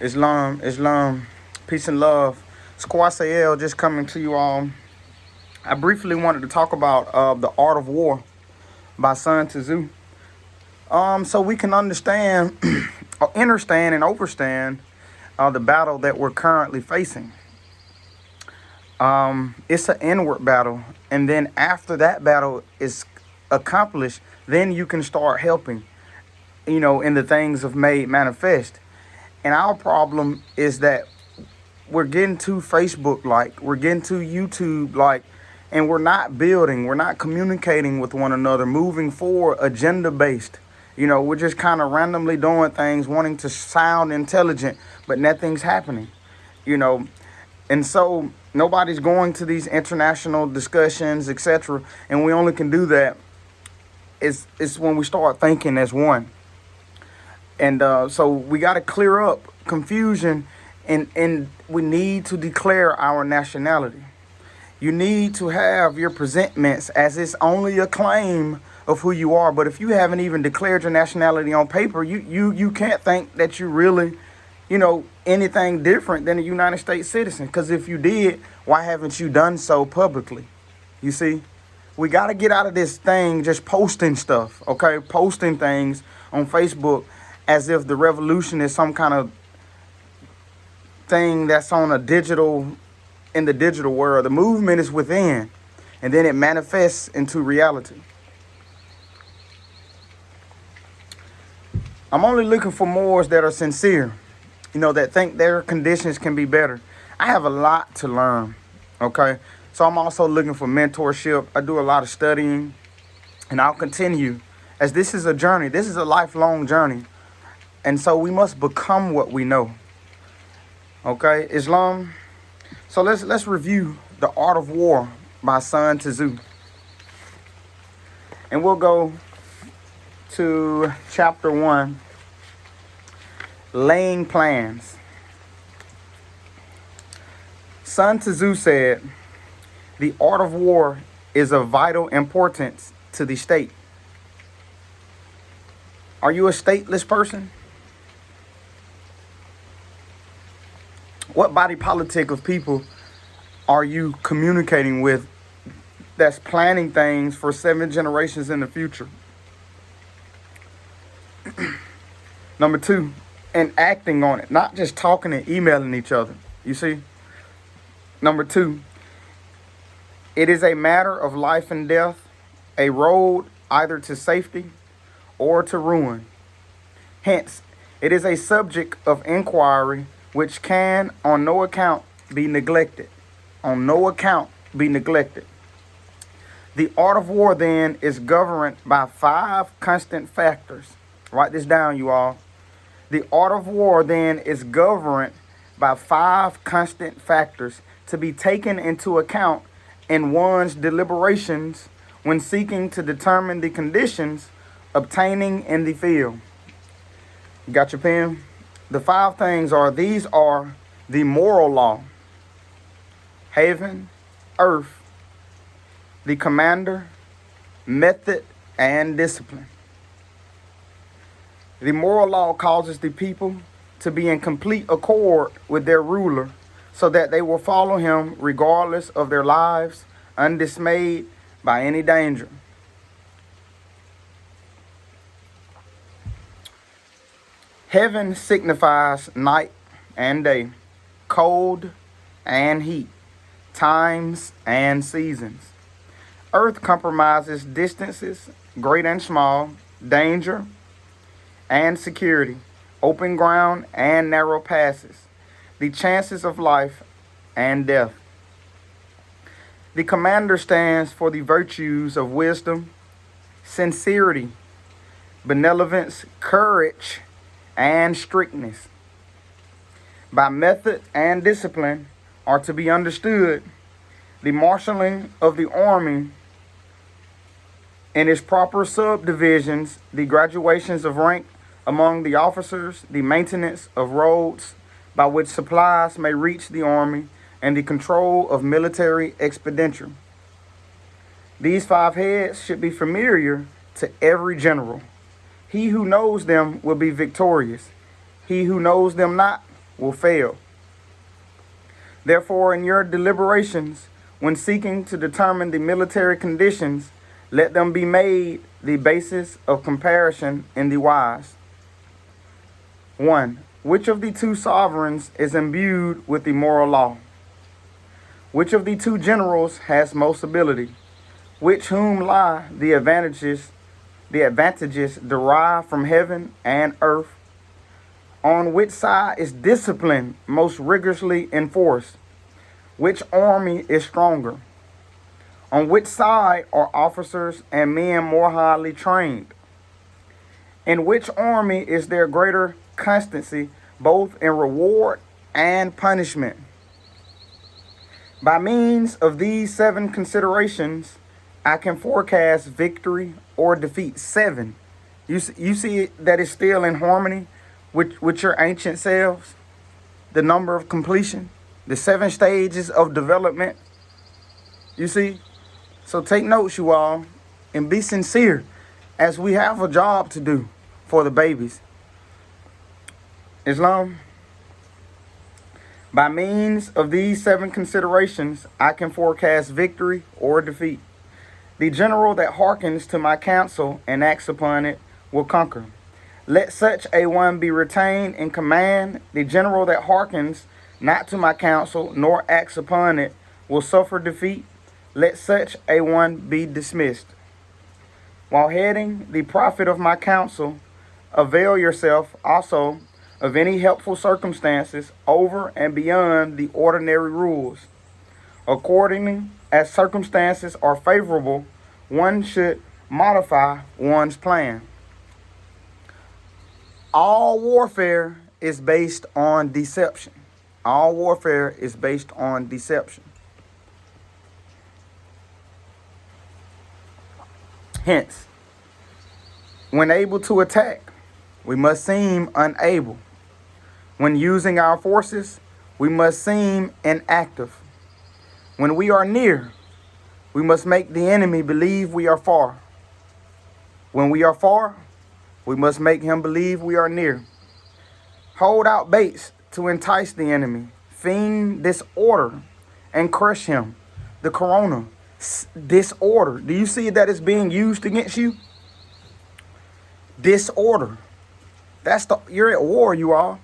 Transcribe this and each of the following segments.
Islam, peace and love. Squasael just coming to you all. I briefly wanted to talk about The Art of War by Sun Tzu. So we can understand, or understand and overstand the battle that we're currently facing. It's an inward battle, and then after that battle is accomplished, then you can start helping, in the things of made manifest. And our problem is that we're getting too Facebook-like, we're getting too YouTube-like, and we're not building, we're not communicating with one another, moving forward agenda-based. We're just kind of randomly doing things, wanting to sound intelligent, but nothing's happening, And so nobody's going to these international discussions, etc. And we only can do that is when we start thinking as one. And so we got to clear up confusion, and we need to declare our nationality. You need to have your presentments as it's only a claim of who you are. But if you haven't even declared your nationality on paper, you can't think that you really, anything different than a United States citizen. Because if you did, why haven't you done so publicly? You see, we got to get out of this thing just posting stuff, okay? Posting things on Facebook as if the revolution is some kind of thing that's on in the digital world. The movement is within, and then it manifests into reality. I'm only looking for Moors that are sincere, that think their conditions can be better. I have a lot to learn, okay? So I'm also looking for mentorship. I do a lot of studying, and I'll continue, as this is a journey. This is a lifelong journey. And so we must become what we know. Okay, Islam. So let's review The Art of War by Sun Tzu. And we'll go to chapter 1, Laying Plans. Sun Tzu said, "The art of war is of vital importance to the state." Are you a stateless person? What body politic of people are you communicating with that's planning things for 7 generations in the future? Number 2, and acting on it, not just talking and emailing each other. You see? Number 2, it is a matter of life and death, a road either to safety or to ruin. Hence, it is a subject of inquiry which can on no account be neglected. On no account be neglected. The art of war, then, is governed by 5 constant factors. Write this down, you all. The art of war, then, is governed by 5 constant factors to be taken into account in one's deliberations when seeking to determine the conditions obtaining in the field. You got your pen? The 5 things these are the moral law, heaven, earth, the commander, method, and discipline. The moral law causes the people to be in complete accord with their ruler so that they will follow him regardless of their lives, undismayed by any danger. Heaven signifies night and day, cold and heat, times and seasons. Earth compromises distances, great and small, danger and security, open ground and narrow passes, the chances of life and death. The commander stands for the virtues of wisdom, sincerity, benevolence, courage, and strictness. By method and discipline are to be understood the marshalling of the army in its proper subdivisions, the graduations of rank among the officers, the maintenance of roads by which supplies may reach the army, and the control of military expenditure. These 5 heads should be familiar to every general. He who knows them will be victorious. He who knows them not will fail. Therefore, in your deliberations, when seeking to determine the military conditions, let them be made the basis of comparison in the wise. 1. Which of the two sovereigns is imbued with the moral law? Which of the two generals has most ability? Which whom lie the advantages derived from heaven and earth? On which side is discipline most rigorously enforced? Which army is stronger? On which side are officers and men more highly trained? In which army is there greater constancy, both in reward and punishment? By means of these 7 considerations, I can forecast victory or defeat. 7. You see that it's still in harmony with your ancient selves? The number of completion, the 7 stages of development. You see? So take notes, you all, and be sincere, as we have a job to do for the babies. Islam. By means of these 7 considerations, I can forecast victory or defeat. The general that hearkens to my counsel and acts upon it will conquer. Let such a one be retained in command. The general that hearkens not to my counsel nor acts upon it will suffer defeat. Let such a one be dismissed. While heading the profit of my counsel, avail yourself also of any helpful circumstances over and beyond the ordinary rules. Accordingly, as circumstances are favorable, one should modify one's plan. All warfare is based on deception. All warfare is based on deception. Hence, when able to attack, we must seem unable. When using our forces, we must seem inactive. When we are near, we must make the enemy believe we are far. When we are far, we must make him believe we are near. Hold out baits to entice the enemy, feign disorder, and crush him. The corona, disorder. Do you see that it's being used against you? Disorder. You're at war, you are.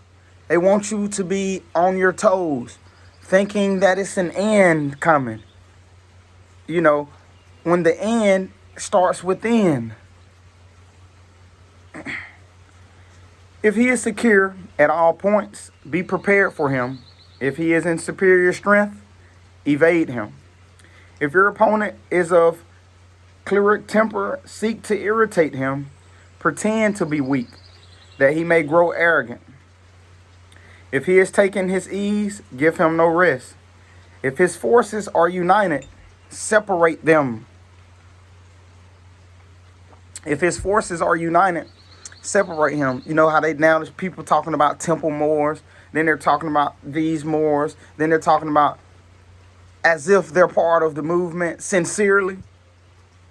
They want you to be on your toes, thinking that it's an end coming. You know, when the end starts within. If he is secure at all points, be prepared for him. If he is in superior strength, evade him. If your opponent is of choleric temper, seek to irritate him. Pretend to be weak, that he may grow arrogant. If he is taking his ease, give him no rest. If his forces are united, separate them. If his forces are united, separate him. You know how there's people talking about temple Moors, then they're talking about these Moors, then they're talking about as if they're part of the movement sincerely.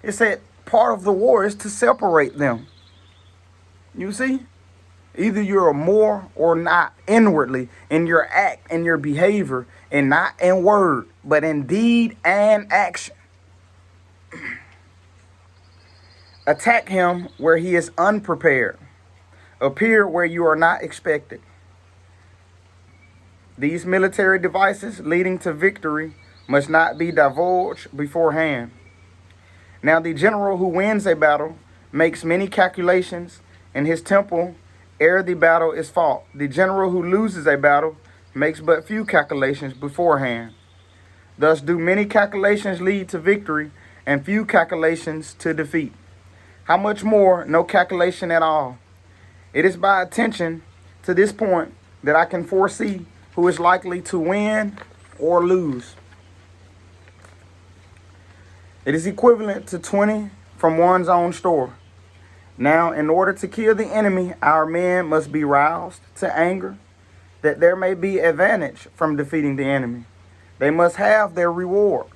It said part of the war is to separate them. You see? Either you're a Moor or not inwardly in your act and your behavior, and not in word, but in deed and action. Attack him where he is unprepared. Appear where you are not expected. These military devices leading to victory must not be divulged beforehand. Now the general who wins a battle makes many calculations in his temple ere the battle is fought. The general who loses a battle makes but few calculations beforehand. Thus do many calculations lead to victory and few calculations to defeat. How much more no calculation at all? It is by attention to this point that I can foresee who is likely to win or lose. It is equivalent to 20 from one's own store. Now, in order to kill the enemy, our men must be roused to anger, that there may be advantage from defeating the enemy. They must have their reward.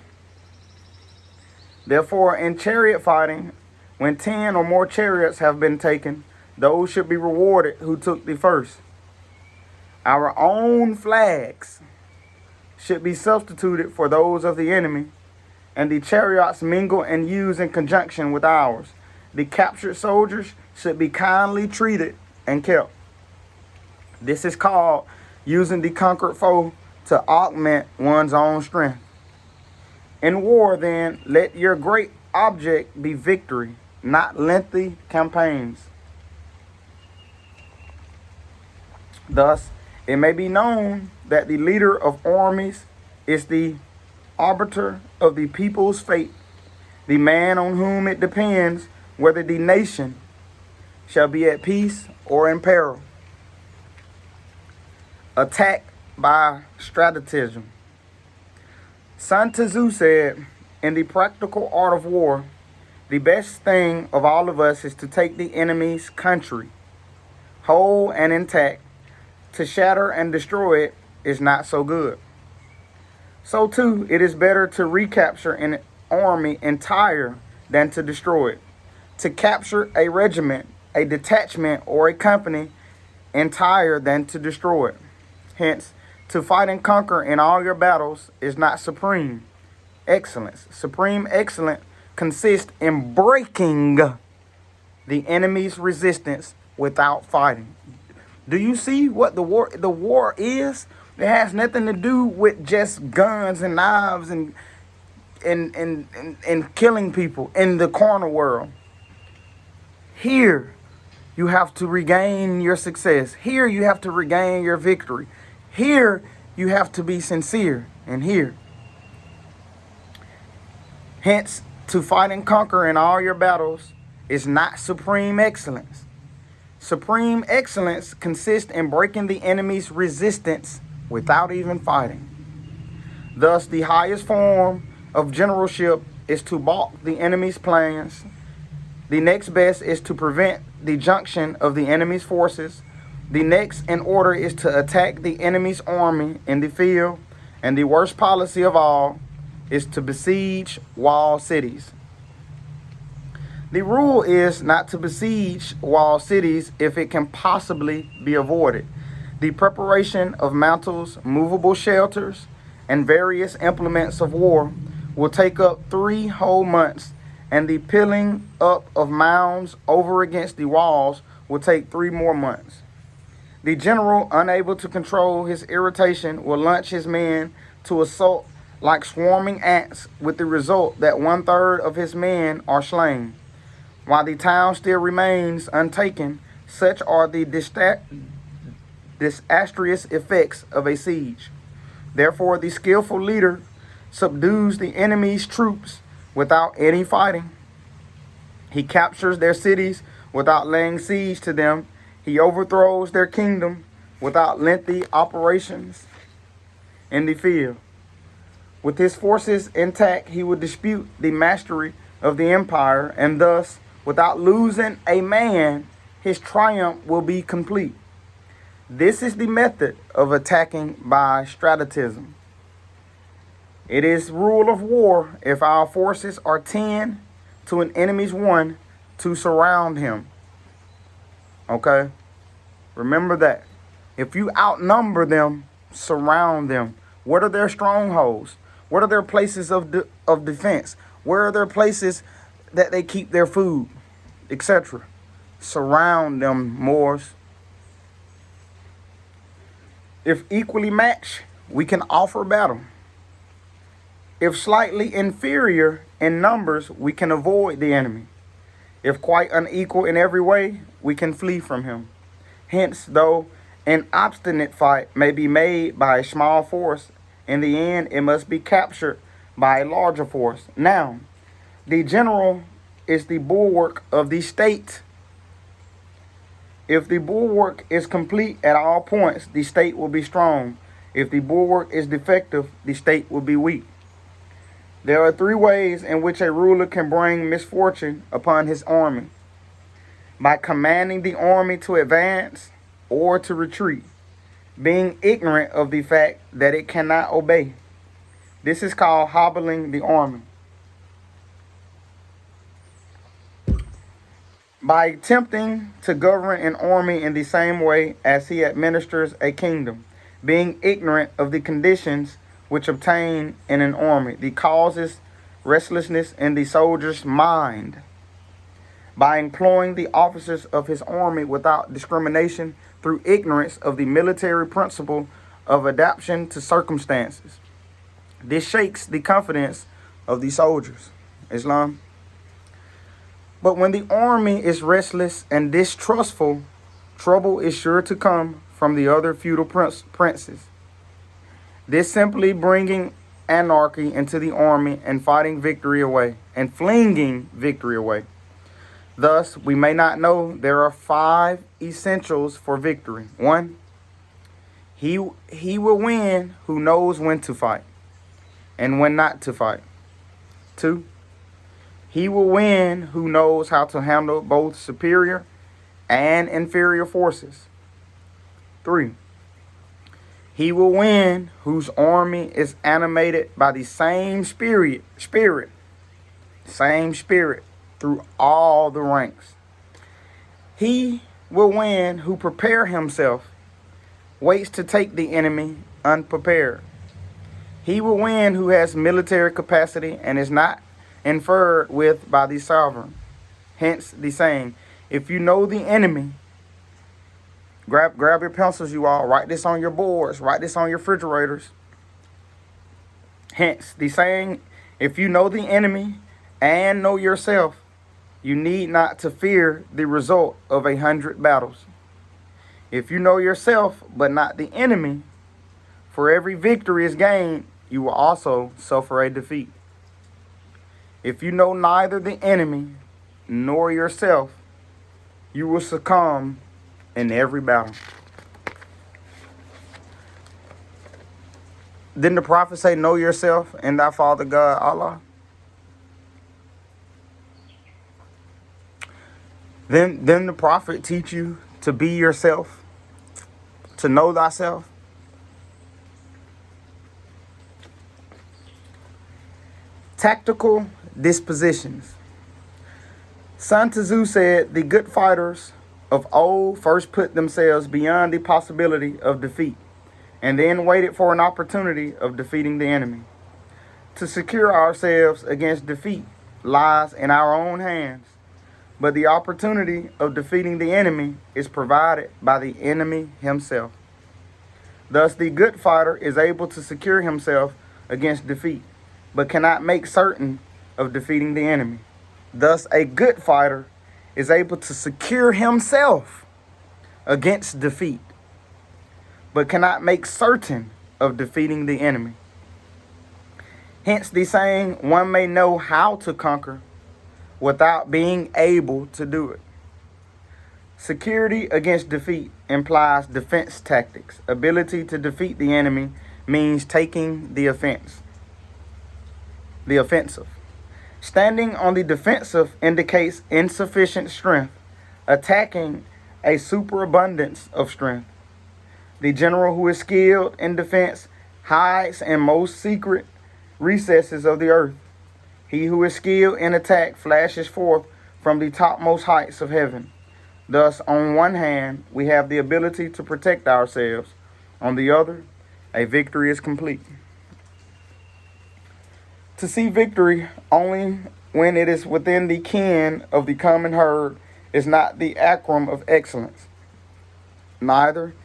Therefore, in chariot fighting, when 10 or more chariots have been taken, those should be rewarded who took the first. Our own flags should be substituted for those of the enemy, and the chariots mingle and used in conjunction with ours. The captured soldiers should be kindly treated and kept. This is called using the conquered foe to augment one's own strength. In war, then, let your great object be victory, not lengthy campaigns. Thus, it may be known that the leader of armies is the arbiter of the people's fate, the man on whom it depends whether the nation shall be at peace or in peril. Attack by stratagem. Sun Tzu said, in the practical art of war, the best thing of all of us is to take the enemy's country, whole and intact. To shatter and destroy it is not so good. So too, it is better to recapture an army entire than to destroy it. To capture a regiment, a detachment, or a company entire than to destroy it. Hence, to fight and conquer in all your battles is not supreme excellence. Supreme excellence consists in breaking the enemy's resistance without fighting. Do you see what the war is? It has nothing to do with just guns and knives and killing people in the carnal world. Here, you have to regain your success. Here, you have to regain your victory. Here, you have to be sincere. And here. Hence, to fight and conquer in all your battles is not supreme excellence. Supreme excellence consists in breaking the enemy's resistance without even fighting. Thus, the highest form of generalship is to balk the enemy's plans. The next best is to prevent the junction of the enemy's forces. The next in order is to attack the enemy's army in the field. And the worst policy of all is to besiege walled cities. The rule is not to besiege walled cities if it can possibly be avoided. The preparation of mantles, movable shelters, and various implements of war will take up 3 whole months, and the piling up of mounds over against the walls will take 3 more months. The general, unable to control his irritation, will launch his men to assault like swarming ants, with the result that 1/3 of his men are slain. While the town still remains untaken, such are the disastrous effects of a siege. Therefore, the skillful leader subdues the enemy's troops without any fighting. He captures their cities without laying siege to them. He overthrows their kingdom without lengthy operations in the field. With his forces intact, he will dispute the mastery of the empire, and thus, without losing a man, his triumph will be complete. This is the method of attacking by stratagem. It is rule of war, if our forces are 10 to an enemy's 1, to surround him. Okay? Remember that. If you outnumber them, surround them. What are their strongholds? What are their places of defense? Where are their places that they keep their food, etc.? Surround them, Moors. If equally matched, we can offer battle. If slightly inferior in numbers, we can avoid the enemy. If quite unequal in every way, we can flee from him. Hence, though an obstinate fight may be made by a small force, in the end it must be captured by a larger force. Now, the general is the bulwark of the state. If the bulwark is complete at all points, the state will be strong. If the bulwark is defective, the state will be weak. There are 3 ways in which a ruler can bring misfortune upon his army: by commanding the army to advance or to retreat, being ignorant of the fact that it cannot obey. This is called hobbling the army. by attempting to govern an army in the same way as he administers a kingdom, being ignorant of the conditions which obtain in an army, the causes restlessness in the soldier's mind, by employing the officers of his army without discrimination through ignorance of the military principle of adaptation to circumstances. This shakes the confidence of the soldiers. Islam. But when the army is restless and distrustful, trouble is sure to come from the other feudal princes. This simply bringing anarchy into the army and fighting victory away, and flinging victory away. Thus, we may not know there are 5 essentials for victory. 1, he will win who knows when to fight and when not to fight. 2, he will win who knows how to handle both superior and inferior forces. 3, he will win whose army is animated by the same spirit through all the ranks. He will win who prepare himself, waits to take the enemy unprepared. He will win who has military capacity and is not inferred with by the sovereign. Hence the saying, if you know the enemy, grab your pencils, you all. Write this on your boards. Write this on your refrigerators. Hence the saying, if you know the enemy and know yourself, you need not to fear the result of 100 battles. If you know yourself but not the enemy, for every victory is gained, you will also suffer a defeat. If you know neither the enemy nor yourself, you will succumb in every battle. Didn't the prophet say, know yourself and thy Father God, Allah? Then the prophet teach you to be yourself, to know thyself. Tactical dispositions. Sun Tzu said the good fighters of old first put themselves beyond the possibility of defeat and then waited for an opportunity of defeating the enemy. To secure ourselves against defeat lies in our own hands, but the opportunity of defeating the enemy is provided by the enemy himself. Thus, the good fighter is able to secure himself against defeat, but cannot make certain of defeating the enemy. Thus, a good fighter is able to secure himself against defeat, but cannot make certain of defeating the enemy. Hence the saying, one may know how to conquer without being able to do it. Security against defeat implies defense tactics. Ability to defeat the enemy means taking the offensive. Standing on the defensive indicates insufficient strength, attacking a superabundance of strength. The general who is skilled in defense hides in most secret recesses of the earth. He who is skilled in attack flashes forth from the topmost heights of heaven. Thus, on one hand, we have the ability to protect ourselves. On the other, a victory is complete. To see victory only when it is within the ken of the common herd is not the acrum of excellence. Neither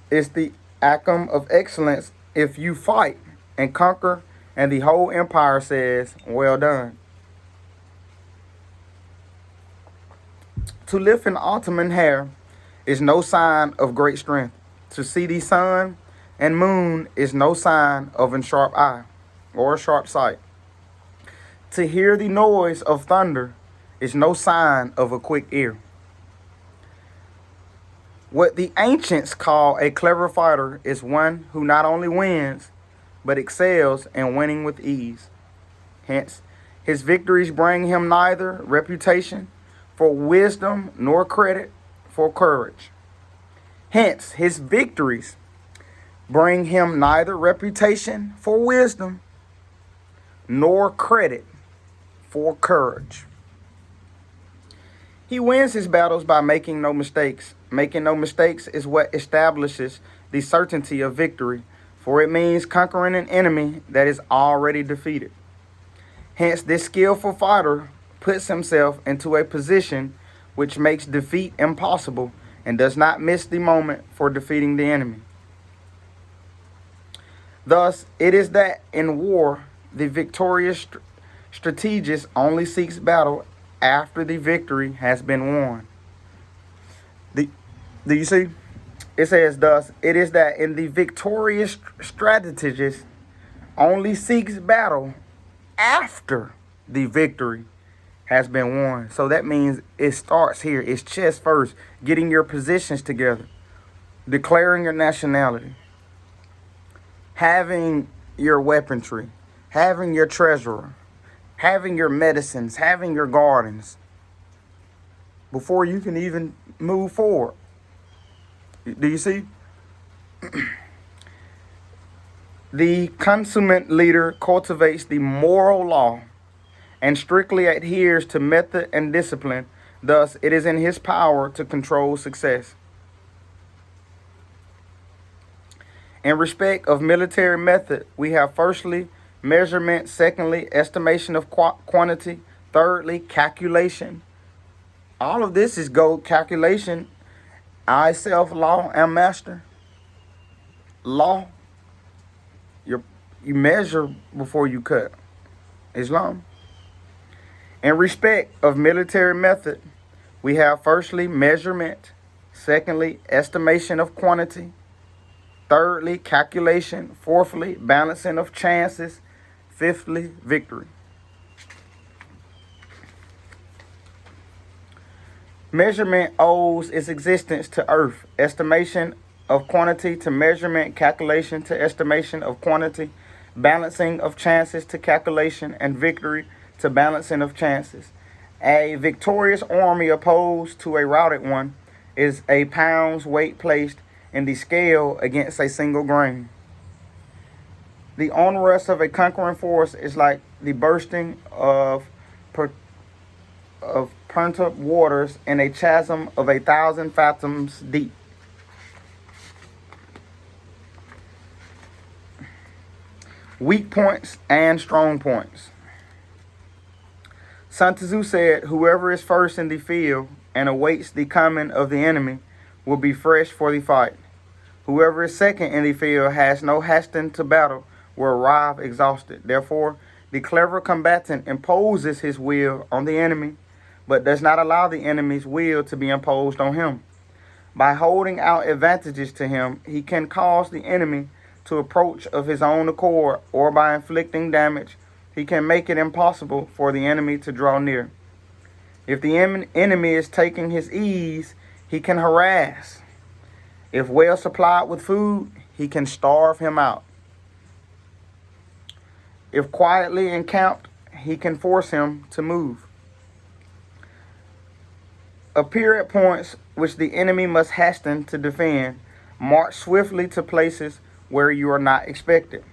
is the acrum of excellence if you fight and conquer and the whole empire says, well done. To lift an Ottoman hair is no sign of great strength. To see the sun and moon is no sign of a sharp eye or a sharp sight. To hear the noise of thunder is no sign of a quick ear. What the ancients call a clever fighter is one who not only wins, but excels in winning with ease. Hence, his victories bring him neither reputation for wisdom nor credit for courage. Hence, his victories bring him neither reputation for wisdom nor credit for courage. He wins his battles by making no mistakes. Making no mistakes is what establishes the certainty of victory, for it means conquering an enemy that is already defeated. Hence, this skillful fighter puts himself into a position which makes defeat impossible and does not miss the moment for defeating the enemy. Thus, it is that in war, the victorious strategist only seeks battle after the victory has been won. Do you see? It says, thus, it is that in the victorious strategist only seeks battle after the victory has been won. So that means it starts here. It's chess first, getting your positions together, declaring your nationality, having your weaponry, having your treasurer, having your medicines, having your gardens, before you can even move forward. Do you see? The consummate leader cultivates the moral law and strictly adheres to method and discipline. Thus, it is in his power to control success. In respect of military method, we have firstly, measurement, secondly, estimation of quantity, thirdly, calculation. All of this is calculation. I, self, law, am master. Law. You measure before you cut. Islam. In respect of military method, we have firstly, measurement, secondly, estimation of quantity, thirdly, calculation, fourthly, balancing of chances, fifthly, victory. Measurement owes its existence to earth, estimation of quantity to measurement, calculation to estimation of quantity, balancing of chances to calculation, and victory to balancing of chances. A victorious army opposed to a routed one is a pound's weight placed in the scale against a single grain. The onrush of a conquering force is like the bursting of pent-up waters in a chasm of 1,000 fathoms deep. Weak points and strong points. Sun Tzu said, whoever is first in the field and awaits the coming of the enemy will be fresh for the fight. Whoever is second in the field has no hastening to battle will arrive exhausted. Therefore, the clever combatant imposes his will on the enemy, but does not allow the enemy's will to be imposed on him. By holding out advantages to him, he can cause the enemy to approach of his own accord, or by inflicting damage, he can make it impossible for the enemy to draw near. If the enemy is taking his ease, he can harass. If well supplied with food, he can starve him out. If quietly encamped, he can force him to move. Appear at points which the enemy must hasten to defend. March swiftly to places where you are not expected.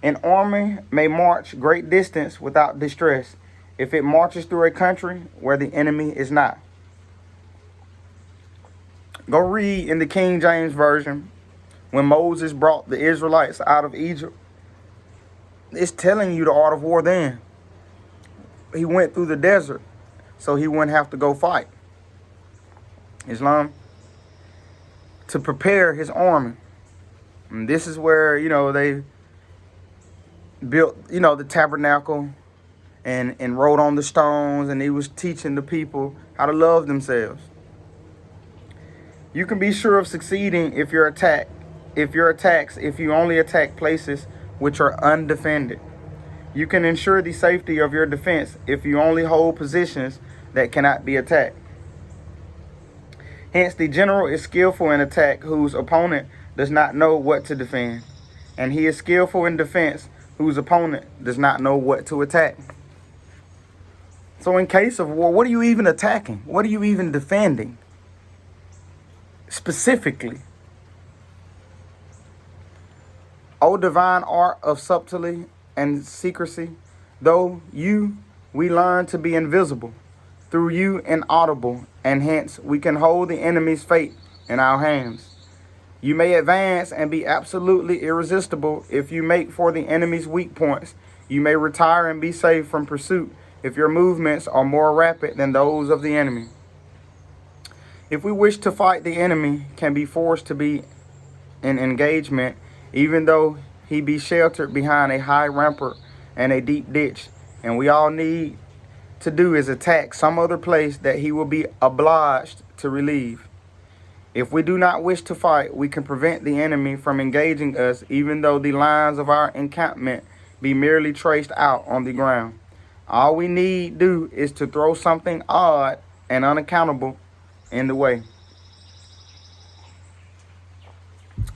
An army may march great distance without distress if it marches through a country where the enemy is not. Go read in the King James Version when Moses brought the Israelites out of Egypt. It's telling you the art of war then. He went through the desert so he wouldn't have to go fight. Islam. To prepare his army. And this is where, they built, the tabernacle and wrote on the stones, and he was teaching the people how to love themselves. You can be sure of succeeding if you only attack places which are undefended. You can ensure the safety of your defense if you only hold positions that cannot be attacked. Hence, the general is skillful in attack whose opponent does not know what to defend, and he is skillful in defense whose opponent does not know what to attack. So in case of war, what are you even attacking? What are you even defending? Specifically. O divine art of subtlety and secrecy, though we learn to be invisible, through you inaudible, and hence we can hold the enemy's fate in our hands. You may advance and be absolutely irresistible if you make for the enemy's weak points. You may retire and be safe from pursuit if your movements are more rapid than those of the enemy. If we wish to fight, the enemy can be forced to be in engagement, even though he be sheltered behind a high rampart and a deep ditch, and we all need to do is attack some other place that he will be obliged to relieve. If we do not wish to fight, we can prevent the enemy from engaging us, even though the lines of our encampment be merely traced out on the ground. All we need do is to throw something odd and unaccountable in the way.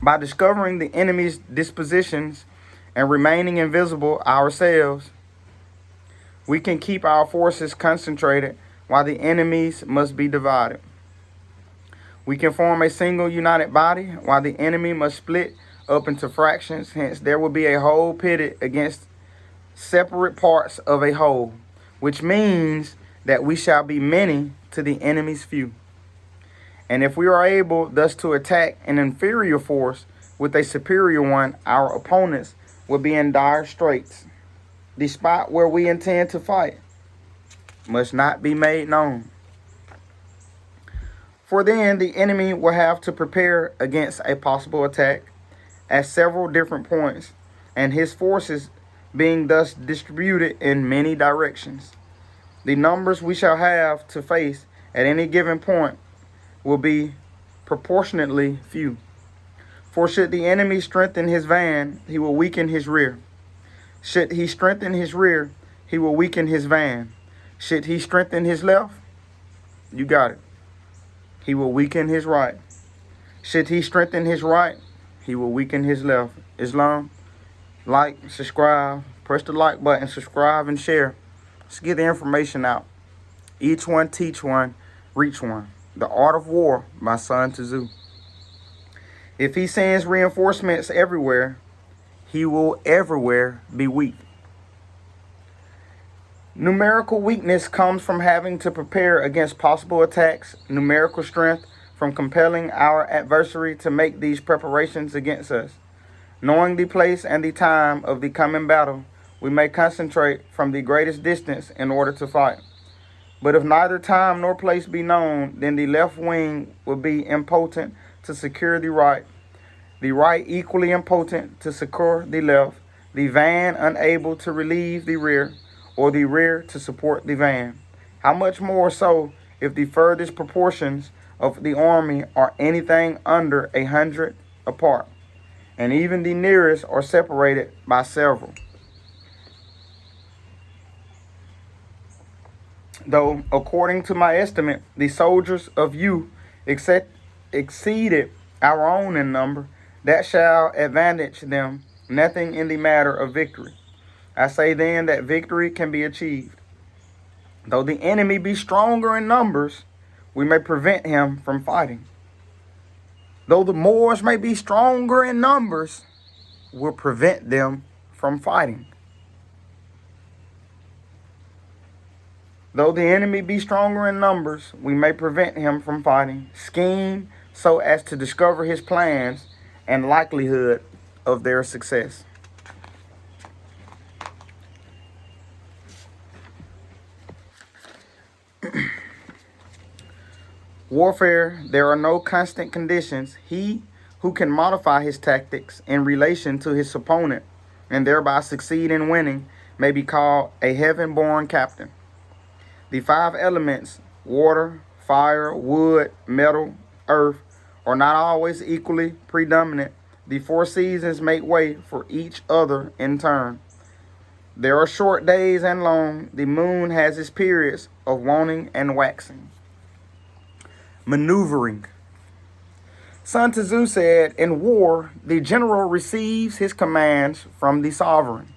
By discovering the enemy's dispositions and remaining invisible ourselves, we can keep our forces concentrated while the enemies must be divided. We can form a single united body while the enemy must split up into fractions. Hence, there will be a whole pitted against separate parts of a whole, which means that we shall be many to the enemy's few. And if we are able thus to attack an inferior force with a superior one, our opponents will be in dire straits. The spot where we intend to fight must not be made known. For then the enemy will have to prepare against a possible attack at several different points, and his forces being thus distributed in many directions, the numbers we shall have to face at any given point will be proportionately few. For should the enemy strengthen his van, he will weaken his rear. Should he strengthen his rear, he will weaken his van. Should he strengthen his left, you got it, he will weaken his right. Should he strengthen his right, he will weaken his left. Islam, like, subscribe, press the like button, subscribe and share. Let's get the information out. Each one teach one, reach one. The Art of War by Sun Tzu. If he sends reinforcements everywhere, he will everywhere be weak. Numerical weakness comes from having to prepare against possible attacks. Numerical strength from compelling our adversary to make these preparations against us. Knowing the place and the time of the coming battle, we may concentrate from the greatest distance in order to fight. But if neither time nor place be known, then the left wing will be impotent to secure the right equally impotent to succor the left, the van unable to relieve the rear, or the rear to support the van. How much more so if the furthest proportions of the army are anything under 100 apart, and even the nearest are separated by several. Though, according to my estimate, the soldiers of you exceeded our own in number, that shall advantage them nothing in the matter of victory. I say then that victory can be achieved. Though the enemy be stronger in numbers, we may prevent him from fighting. Though the Moors may be stronger in numbers, we'll prevent them from fighting. Though the enemy be stronger in numbers, we may prevent him from fighting. Scheme so as to discover his plans and likelihood of their success. Warfare, there are no constant conditions. He who can modify his tactics in relation to his opponent and thereby succeed in winning may be called a heaven-born captain. The 5 elements, water, fire, wood, metal, earth, are not always equally predominant. The 4 seasons make way for each other in turn. There are short days and long. The moon has its periods of waning and waxing. Maneuvering. Sun Tzu said, in war, the general receives his commands from the sovereign.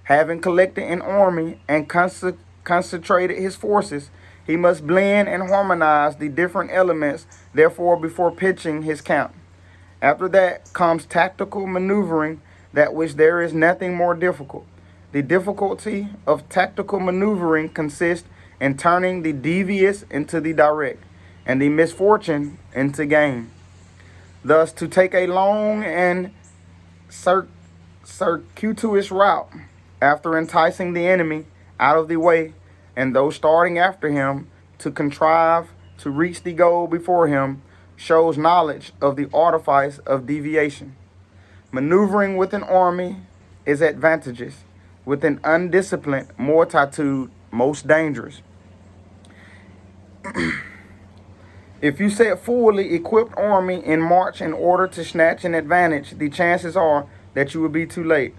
Having collected an army and concentrated his forces, he must blend and harmonize the different elements, therefore, before pitching his camp. After that comes tactical maneuvering, that which there is nothing more difficult. The difficulty of tactical maneuvering consists and turning the devious into the direct, and the misfortune into gain. Thus, to take a long and circuitous route after enticing the enemy out of the way, and those starting after him to contrive to reach the goal before him, shows knowledge of the artifice of deviation. Maneuvering with an army is advantageous, with an undisciplined multitude most dangerous. If you set fully equipped army in march in order to snatch an advantage, the chances are that you will be too late.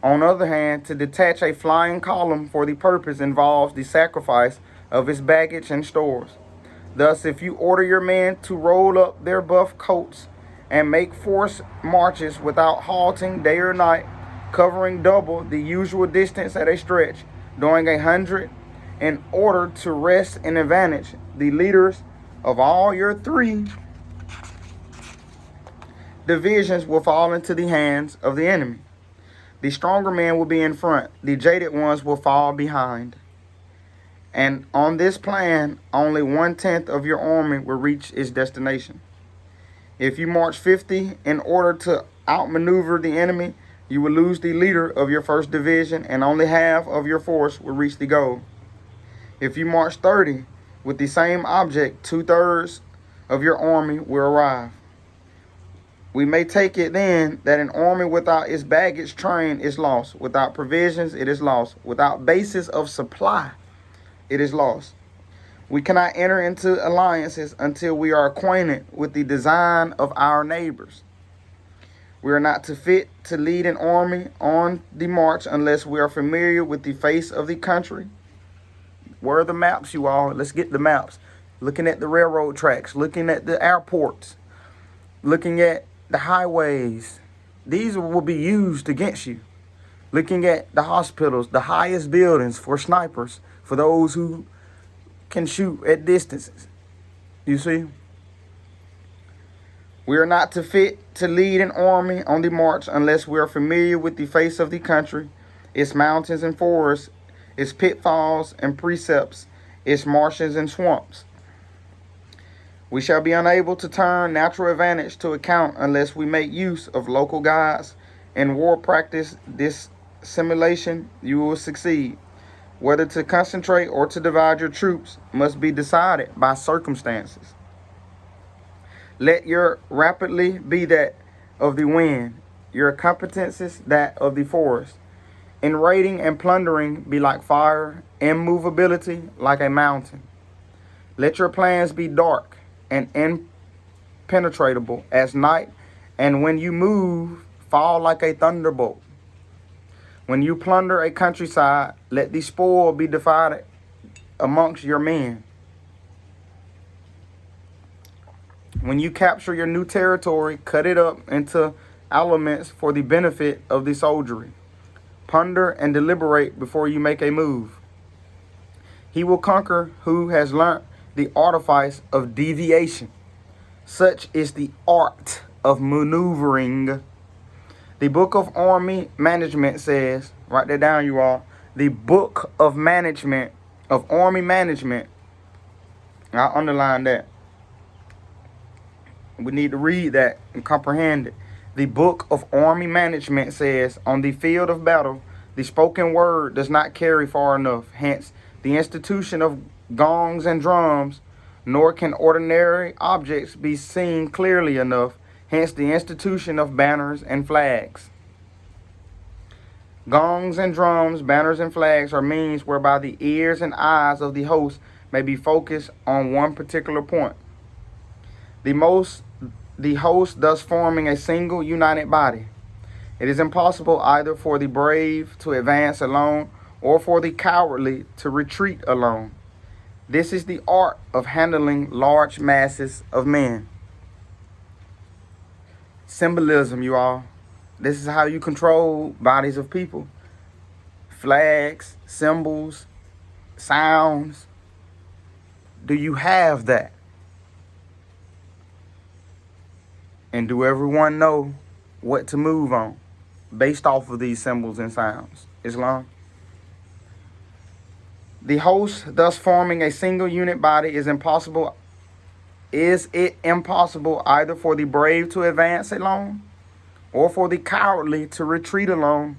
On the other hand, to detach a flying column for the purpose involves the sacrifice of its baggage and stores. Thus, if you order your men to roll up their buff coats and make forced marches without halting day or night, covering double the usual distance at a stretch, doing 100, in order to wrest an advantage, the leaders of all your 3 divisions will fall into the hands of the enemy. The stronger men will be in front. The jaded ones will fall behind. And on this plan, only 1/10 of your army will reach its destination. If you march 50 in order to outmaneuver the enemy, you will lose the leader of your first division, and only half of your force will reach the goal. If you march 30 with the same object, 2/3 of your army will arrive. We may take it then that an army without its baggage train is lost. Without provisions, it is lost. Without basis of supply, it is lost. We cannot enter into alliances until we are acquainted with the design of our neighbors. We are not fit to lead an army on the march unless we are familiar with the face of the country. Where are the maps, you all? Let's get the maps. Looking at the railroad tracks, looking at the airports, looking at the highways. These will be used against you. Looking at the hospitals, the highest buildings for snipers, for those who can shoot at distances. You see? We are not fit to lead an army on the march unless we are familiar with the face of the country, its mountains and forests, its pitfalls and precepts, its marshes and swamps. We shall be unable to turn natural advantage to account unless we make use of local guides. In war practice, this simulation, you will succeed. Whether to concentrate or to divide your troops must be decided by circumstances. Let your rapidly be that of the wind, your competences that of the forest. In raiding and plundering be like fire, immovability like a mountain. Let your plans be dark and impenetrable as night, and when you move, fall like a thunderbolt. When you plunder a countryside, let the spoil be divided amongst your men. When you capture your new territory, cut it up into elements for the benefit of the soldiery. Ponder and deliberate before you make a move. He will conquer who has learnt the artifice of deviation. Such is the art of maneuvering. The Book of Army Management says, write that down, you all. The Book of Management, of Army Management. I'll underline that. We need to read that and comprehend it. The Book of Army Management says, on the field of battle, the spoken word does not carry far enough. Hence, the institution of gongs and drums, nor can ordinary objects be seen clearly enough. Hence, the institution of banners and flags. Gongs and drums, banners and flags are means whereby the ears and eyes of the host may be focused on one particular point. The host thus forming a single united body. It is impossible either for the brave to advance alone or for the cowardly to retreat alone. This is the art of handling large masses of men. Symbolism, you all. This is how you control bodies of people. Flags, symbols, sounds. Do you have that? And do everyone know what to move on based off of these symbols and sounds? Islam? The host, thus forming a single unit body, is it impossible either for the brave to advance alone or for the cowardly to retreat alone?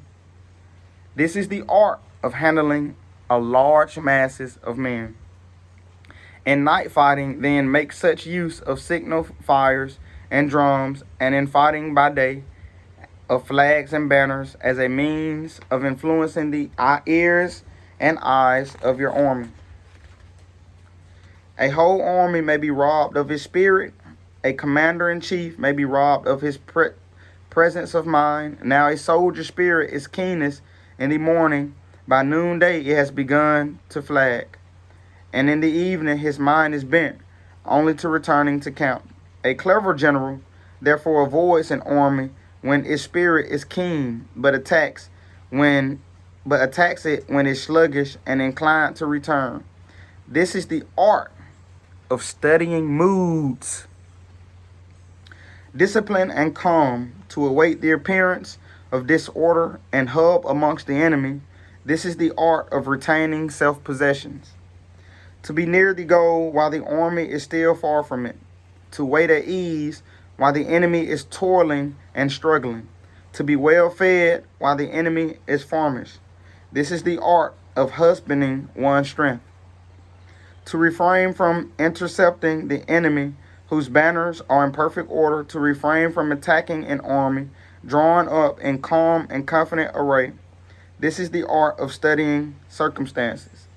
This is the art of handling a large masses of men. In night fighting, then, make such use of signal fires and drums, and in fighting by day, of flags and banners as a means of influencing the ears and eyes of your army. A whole army may be robbed of his spirit. A commander-in-chief may be robbed of his presence of mind. Now a soldier's spirit is keenest in the morning. By noonday it has begun to flag. And in the evening his mind is bent, only to returning to count. A clever general, therefore, avoids an army when its spirit is keen, but attacks it when it's sluggish and inclined to return. This is the art of studying moods. Discipline and calm to await the appearance of disorder and hub amongst the enemy. This is the art of retaining self-possessions. To be near the goal while the army is still far from it. To wait at ease while the enemy is toiling and struggling. To be well fed while the enemy is famished. This is the art of husbanding one's strength. To refrain from intercepting the enemy whose banners are in perfect order. To refrain from attacking an army drawn up in calm and confident array. This is the art of studying circumstances.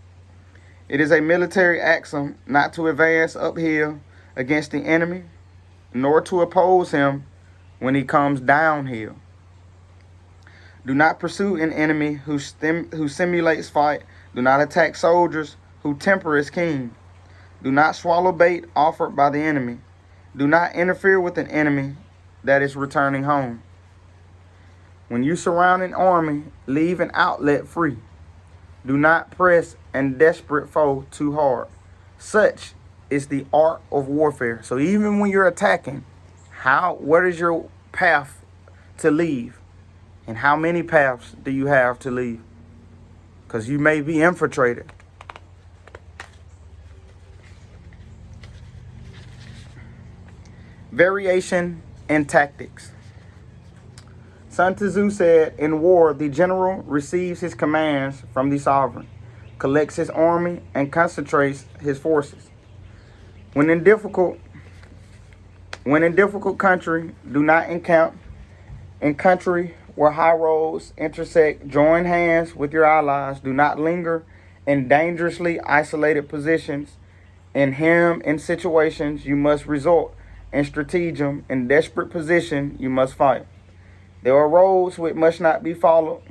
It is a military axiom not to advance uphill against the enemy, nor to oppose him when he comes downhill. Do not pursue an enemy who simulates fight. Do not attack soldiers whose temper is keen. Do not swallow bait offered by the enemy. Do not interfere with an enemy that is returning home. When you surround an army, leave an outlet free. Do not press a desperate foe too hard. Such is the art of warfare. So even when you're attacking, what is your path to leave? And how many paths do you have to leave? Because you may be infiltrated. Variation in tactics. Sun Tzu said, in war, the general receives his commands from the sovereign, collects his army, and concentrates his forces. When in difficult country, do not encamp. In country where high roads intersect, join hands with your allies. Do not linger in dangerously isolated positions. In situations, you must resort. In stratagem, in desperate position, you must fight. There are roads which must not be followed,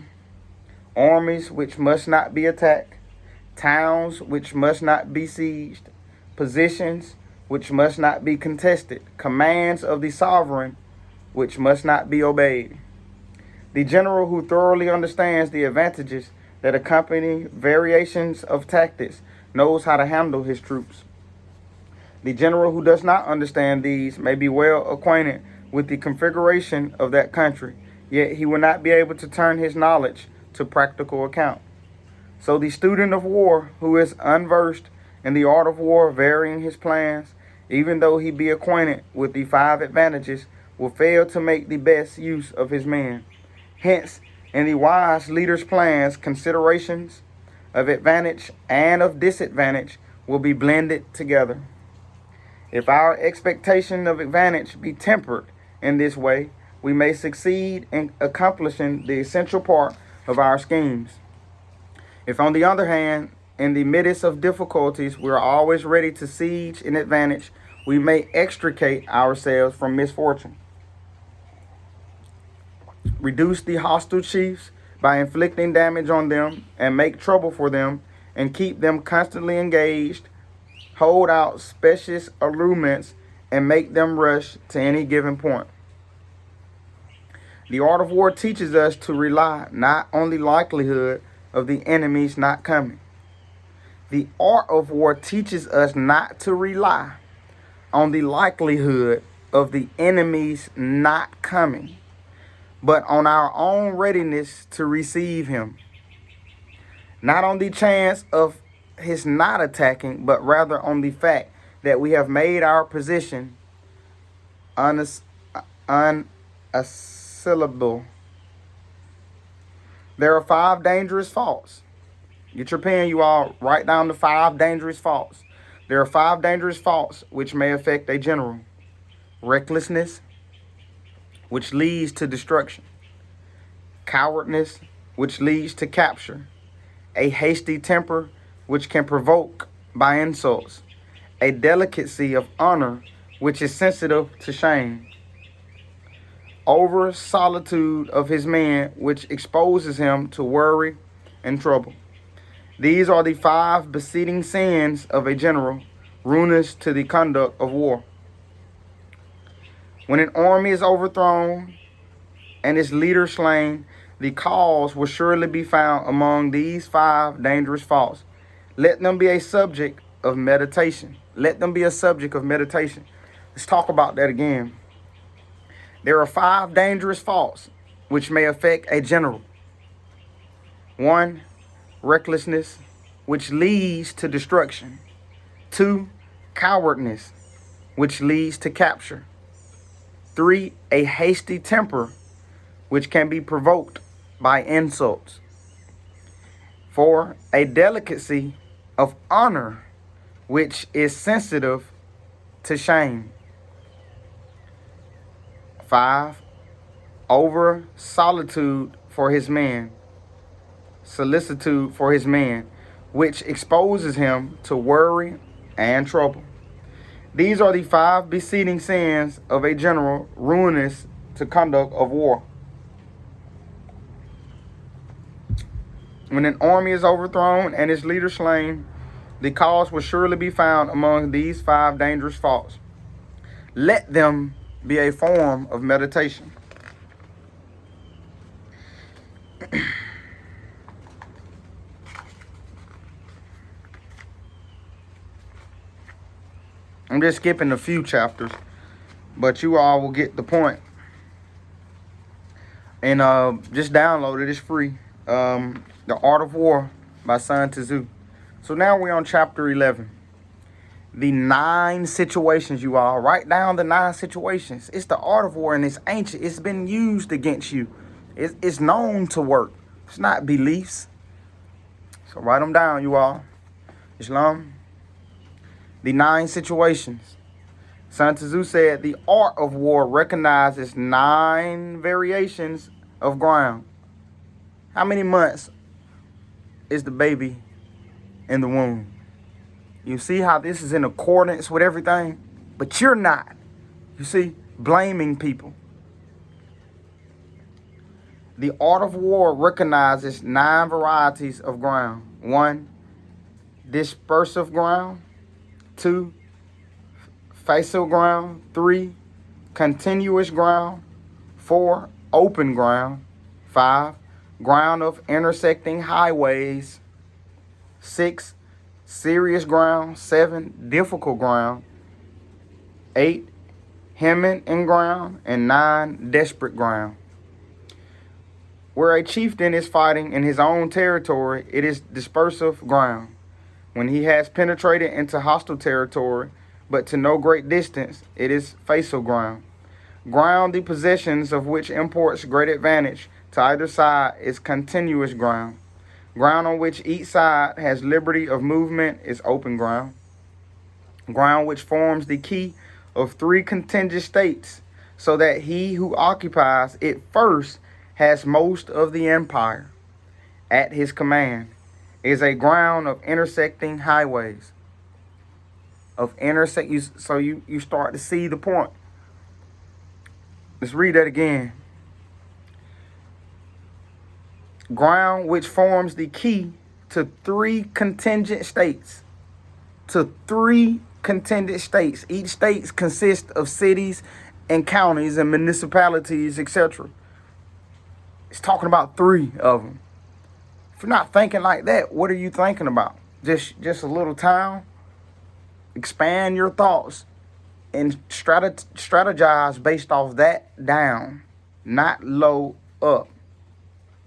armies which must not be attacked, towns which must not be sieged, positions which must not be contested, commands of the sovereign which must not be obeyed. The general who thoroughly understands the advantages that accompany variations of tactics knows how to handle his troops. The general who does not understand these may be well acquainted with the configuration of that country, yet he will not be able to turn his knowledge to practical account. So the student of war who is unversed in the art of war, varying his plans, even though he be acquainted with the 5 advantages, will fail to make the best use of his men. Hence, in the wise leader's plans, considerations of advantage and of disadvantage will be blended together. If our expectation of advantage be tempered in this way, we may succeed in accomplishing the essential part of our schemes. If, on the other hand, in the midst of difficulties, we are always ready to siege an advantage, we may extricate ourselves from misfortune. Reduce the hostile chiefs by inflicting damage on them and make trouble for them and keep them constantly engaged. Hold out specious allurements and make them rush to any given point. The art of war teaches us to rely not on the likelihood of the enemies not coming. The art of war teaches us not to rely on the likelihood of the enemies not coming, but on our own readiness to receive him. Not on the chance of his not attacking, but rather on the fact that we have made our position unassailable. There are 5 dangerous faults. Get your pen, you all. Write down the 5 dangerous faults. There are 5 dangerous faults which may affect a general. Recklessness, which leads to destruction. Cowardness, which leads to capture. A hasty temper, which can provoke by insults. A delicacy of honor, which is sensitive to shame. Over solitude of his man, which exposes him to worry and trouble. These are the 5 besetting sins of a general, ruinous to the conduct of war. When an army is overthrown and its leader slain, the cause will surely be found among these 5 dangerous faults. Let them be a subject of meditation. Let them be a subject of meditation. Let's talk about that again. There are 5 dangerous faults which may affect a general. 1, recklessness, which leads to destruction. 2, cowardness, which leads to capture. 3, a hasty temper, which can be provoked by insults. 4, a delicacy of honor, which is sensitive to shame. 5, over solicitude for his man, which exposes him to worry and trouble. These are the 5 besetting sins of a general, ruinous to conduct of war. When an army is overthrown and its leader slain, the cause will surely be found among these 5 dangerous faults. Let them be a form of meditation. I'm just skipping a few chapters, but you all will get the point. And just download it. It's free. The Art of War by Sun Tzu. So now we're on chapter 11. The 9 situations, you all. Write down the 9 situations. It's the art of war, and it's ancient. It's been used against you. It's known to work. It's not beliefs. So write them down, you all. Islam. The 9 situations. Sun Tzu said the art of war recognizes 9 variations of ground. How many months is the baby in the womb? You see how this is in accordance with everything? But you're not. You see, blaming people. The art of war recognizes 9 varieties of ground. 1, dispersive ground. 2, facile ground. 3, continuous ground. 4, open ground. 5, ground of intersecting highways. 6, serious ground. 7, difficult ground. 8, hemming in ground. And 9, desperate ground. Where a chieftain is fighting in his own territory, it is dispersive ground. When he has penetrated into hostile territory, but to no great distance, it is facile ground. Ground the possessions of which imports great advantage to either side is continuous ground. Ground on which each side has liberty of movement is open ground. Ground which forms the key of 3 contingent states, so that he who occupies it first has most of the empire at his command, is a ground of intersecting highways. So you start to see the point. Let's read that again. Ground which forms the key to 3 contingent states. To 3 contingent states. Each state consists of cities and counties and municipalities, etc. It's talking about 3 of them. If you're not thinking like that, what are you thinking about? Just a little town? Expand your thoughts and strategize based off that down, not low up.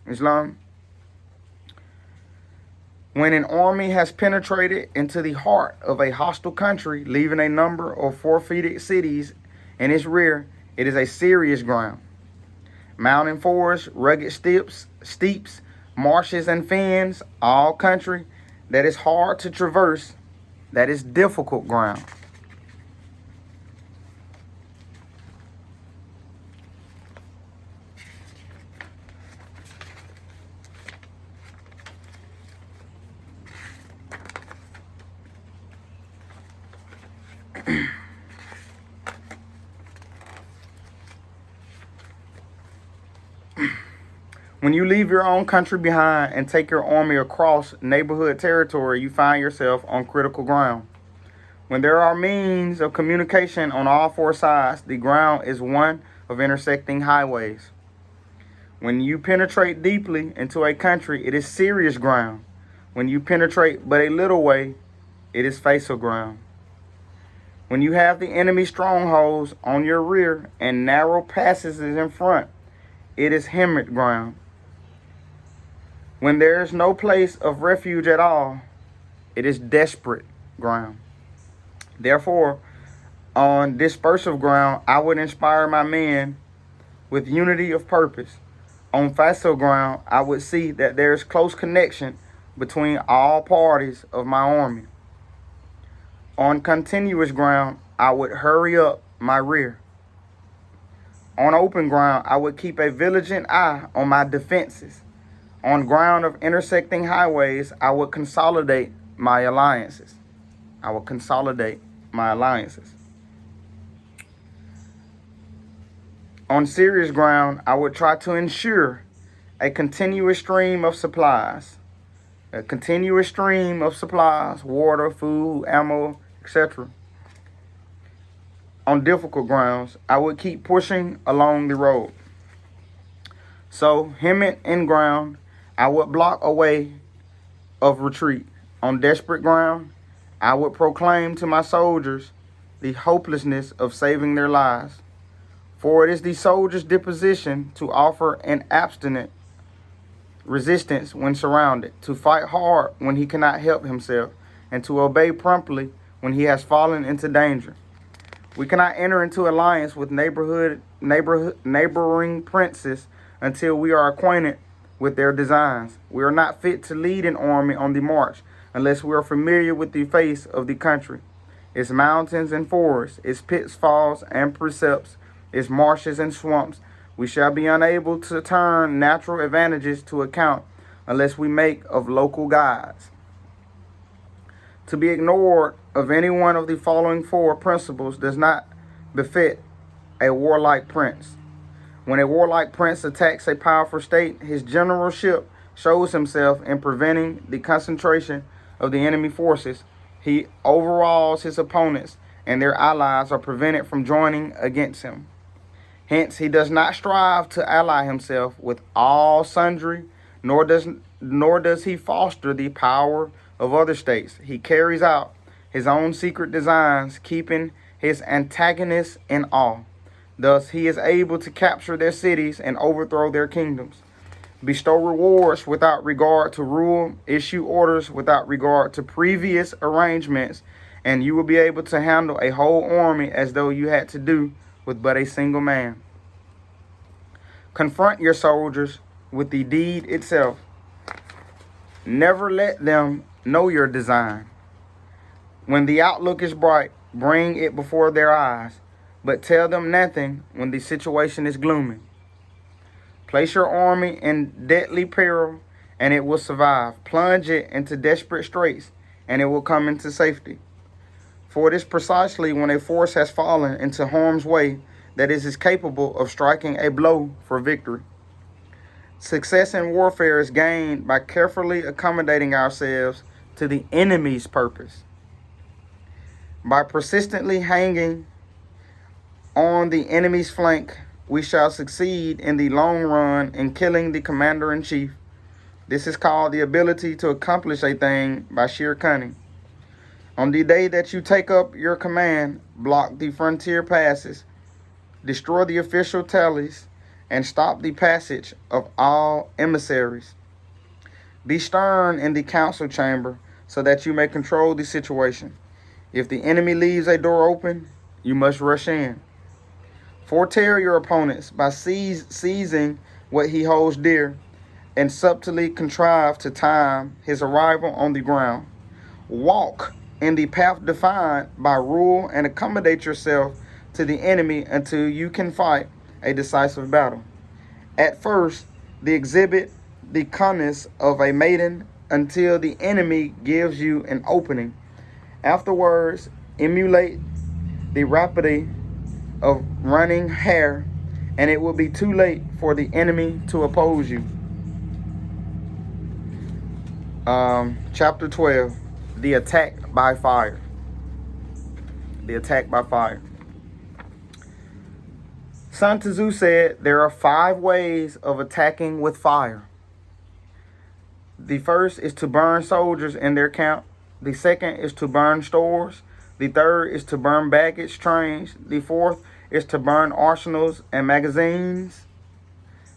Islam. When an army has penetrated into the heart of a hostile country, leaving a number of fortified cities in its rear, it is a serious ground. Mountain forests, rugged steeps, marshes, and fens, all country that is hard to traverse, that is difficult ground. When you leave your own country behind and take your army across neighborhood territory, you find yourself on critical ground. When there are means of communication on all four sides, the ground is one of intersecting highways. When you penetrate deeply into a country, it is serious ground. When you penetrate but a little way, it is fatal ground. When you have the enemy strongholds on your rear and narrow passages in front, it is hemorrhage ground. When there is no place of refuge at all, it is desperate ground. Therefore, on dispersive ground, I would inspire my men with unity of purpose. On facile ground, I would see that there is close connection between all parties of my army. On continuous ground, I would hurry up my rear. On open ground, I would keep a vigilant eye on my defenses. On ground of intersecting highways, I would consolidate my alliances. On serious ground, I would try to ensure a continuous stream of supplies. Water, food, ammo, etc. On difficult grounds, I would keep pushing along the road. So, hemmed in ground, I would block a way of retreat. On desperate ground, I would proclaim to my soldiers the hopelessness of saving their lives. For it is the soldier's disposition to offer an abstinent resistance when surrounded, to fight hard when he cannot help himself, and to obey promptly when he has fallen into danger. We cannot enter into alliance with neighboring princes until we are acquainted with their designs. We are not fit to lead an army on the march unless we are familiar with the face of the country, its mountains and forests, its pitfalls and precepts, its marshes and swamps. We shall be unable to turn natural advantages to account unless we make of local guides. To be ignored of any one of the following four principles does not befit a warlike prince. When a warlike prince attacks a powerful state, his generalship shows himself in preventing the concentration of the enemy forces. He overawes his opponents, and their allies are prevented from joining against him. Hence, he does not strive to ally himself with all sundry, nor does he foster the power of other states. He carries out his own secret designs, keeping his antagonists in awe. Thus, he is able to capture their cities and overthrow their kingdoms, bestow rewards without regard to rule, issue orders without regard to previous arrangements, and you will be able to handle a whole army as though you had to do with but a single man. Confront your soldiers with the deed itself. Never let them know your design. When the outlook is bright, bring it before their eyes, but tell them nothing when the situation is gloomy. Place your army in deadly peril, and it will survive. Plunge it into desperate straits, and it will come into safety. For it is precisely when a force has fallen into harm's way that it is capable of striking a blow for victory. Success in warfare is gained by carefully accommodating ourselves to the enemy's purpose. By persistently hanging on the enemy's flank, we shall succeed in the long run in killing the commander-in-chief. This is called the ability to accomplish a thing by sheer cunning. On the day that you take up your command, block the frontier passes, destroy the official tallies, and stop the passage of all emissaries. Be stern in the council chamber so that you may control the situation. If the enemy leaves a door open, you must rush in. Foretear your opponents by seizing what he holds dear and subtly contrive to time his arrival on the ground. Walk in the path defined by rule and accommodate yourself to the enemy until you can fight a decisive battle. At first, exhibit the calmness of a maiden until the enemy gives you an opening. Afterwards, emulate the rapidity of running hare, and it will be too late for the enemy to oppose you. Chapter 12, the attack by fire. The attack by fire. Sun Tzu said there are 5 ways of attacking with fire. The first is to burn soldiers in their camp. The second is to burn stores. The third is to burn baggage trains. The fourth is to burn arsenals and magazines.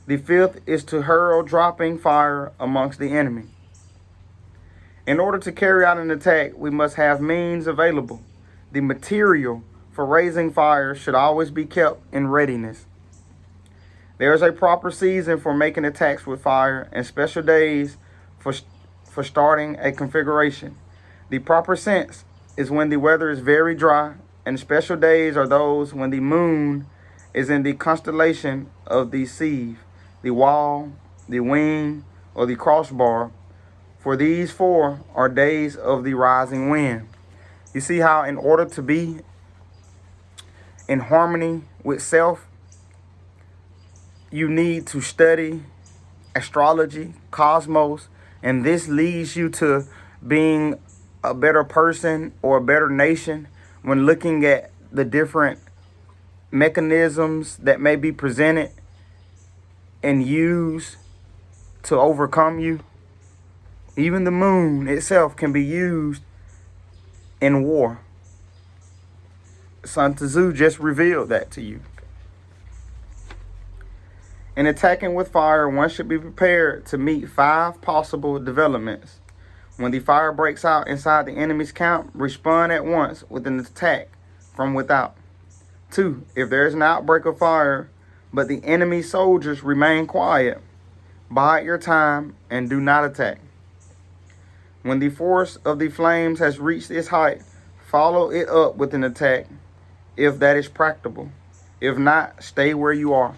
The fifth is to hurl dropping fire amongst the enemy. In order to carry out an attack, we must have means available. The material for raising fire should always be kept in readiness. There is a proper season for making attacks with fire and special days for starting a configuration. The proper sense is when the weather is very dry, and special days are those when the moon is in the constellation of the sieve, the wall, the wing, or the crossbar, for these 4 are days of the rising wind. You see how in order to be in harmony with self, you need to study astrology, cosmos, and this leads you to being a better person or a better nation when looking at the different mechanisms that may be presented and used to overcome you. Even the moon itself can be used in war. Sun Tzu just revealed that to you. In attacking with fire, one should be prepared to meet 5 possible developments. When the fire breaks out inside the enemy's camp, respond at once with an attack from without. 2. If there is an outbreak of fire, but the enemy soldiers remain quiet, bide your time and do not attack. When the force of the flames has reached its height, follow it up with an attack, if that is practicable. If not, stay where you are.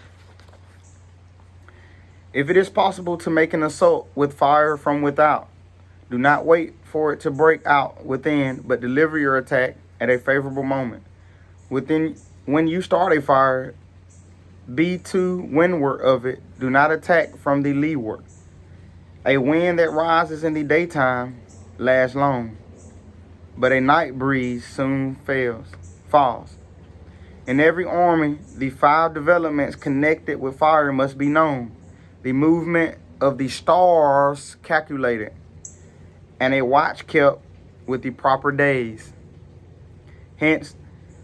If it is possible to make an assault with fire from without, do not wait for it to break out within, but deliver your attack at a favorable moment. When you start a fire, be to windward of it. Do not attack from the leeward. A wind that rises in the daytime lasts long, but a night breeze soon falls. In every army, the 5 developments connected with fire must be known. The movement of the stars calculated, and a watch kept with the proper days. Hence,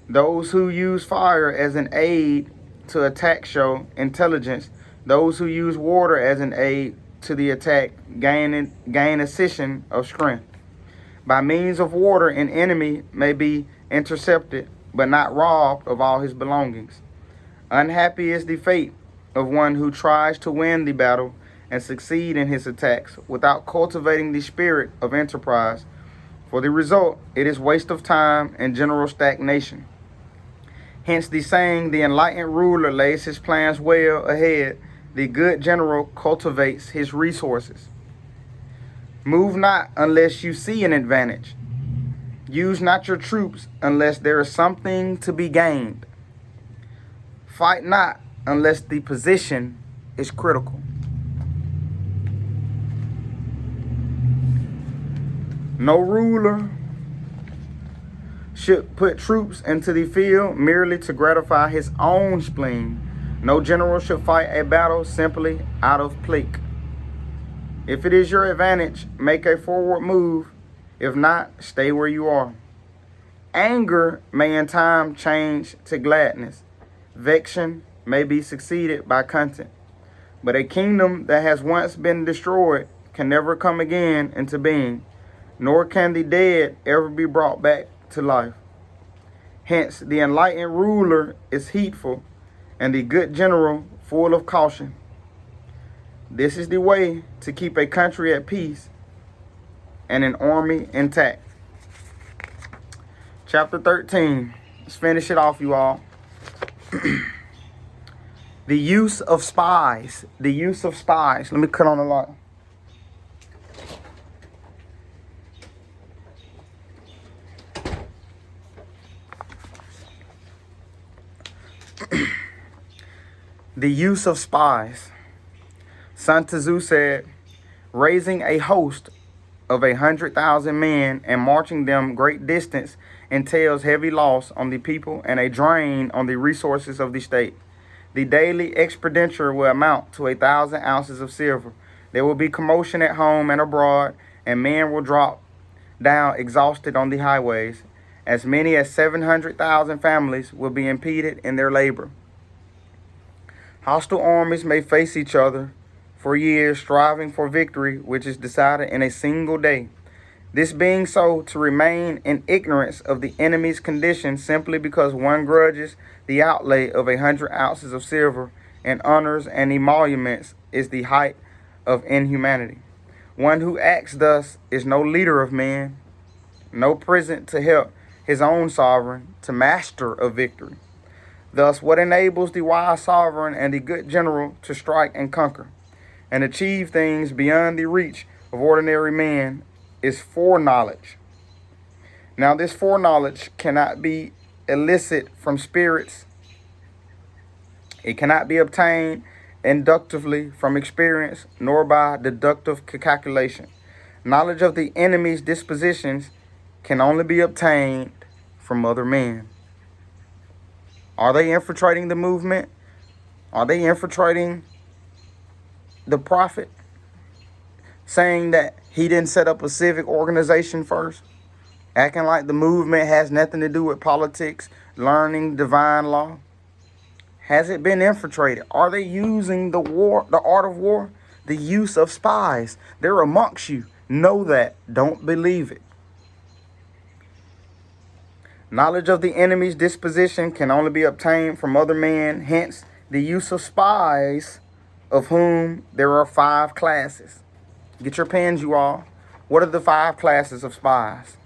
those who use fire as an aid to attack show intelligence. Those who use water as an aid to the attack gain a cession of strength. By means of water, an enemy may be intercepted, but not robbed of all his belongings. Unhappy is the fate of one who tries to win the battle and succeed in his attacks without cultivating the spirit of enterprise. For the result, it is waste of time and general stagnation. Hence the saying, the enlightened ruler lays his plans well ahead. The good general cultivates his resources. Move not unless you see an advantage. Use not your troops unless there is something to be gained. Fight not unless the position is critical. No ruler should put troops into the field merely to gratify his own spleen. No general should fight a battle simply out of pique. If it is your advantage, make a forward move. If not, stay where you are. Anger may in time change to gladness. Vection may be succeeded by content. But a kingdom that has once been destroyed can never come again into being, nor can the dead ever be brought back to life. Hence, the enlightened ruler is heedful, and the good general full of caution. This is the way to keep a country at peace and an army intact. Chapter 13. Let's finish it off, you all. The use of spies. The use of spies. Let me cut on the light. The use of spies. Sun Tzu said, raising a host of 100,000 men and marching them great distance entails heavy loss on the people and a drain on the resources of the state. The daily expenditure will amount to 1,000 ounces of silver. There will be commotion at home and abroad, and men will drop down exhausted on the highways. As many as 700,000 families will be impeded in their labor. Hostile armies may face each other for years, striving for victory, which is decided in a single day. This being so, to remain in ignorance of the enemy's condition simply because one grudges the outlay of 100 ounces of silver in honors and emoluments is the height of inhumanity. One who acts thus is no leader of men, no present to help his own sovereign, to master of victory. Thus, what enables the wise sovereign and the good general to strike and conquer and achieve things beyond the reach of ordinary men is foreknowledge. Now, this foreknowledge cannot be elicit from spirits. It cannot be obtained inductively from experience, nor by deductive calculation. Knowledge of the enemy's dispositions can only be obtained from other men. Are they infiltrating the movement? Are they infiltrating the prophet? Saying that he didn't set up a civic organization first? Acting like the movement has nothing to do with politics, learning divine law? Has it been infiltrated? Are they using the art of war? The use of spies. They're amongst you. Know that. Don't believe it. Knowledge of the enemy's disposition can only be obtained from other men, hence the use of spies, of whom there are 5 classes. Get your pens, you all. What are the 5 classes of spies?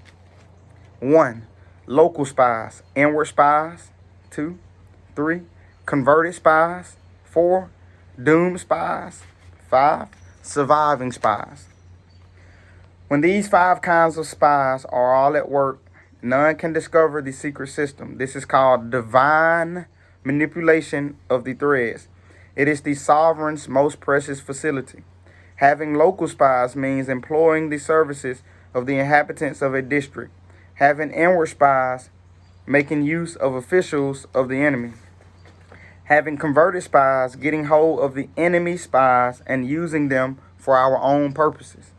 1. Local spies, inward spies. 2. 3. Converted spies. 4. Doomed spies. 5. Surviving spies. When these 5 kinds of spies are all at work, none can discover the secret system. This is called divine manipulation of the threads. It is the sovereign's most precious facility. Having local spies means employing the services of the inhabitants of a district. Having inward spies, making use of officials of the enemy. Having converted spies, getting hold of the enemy spies and using them for our own purposes.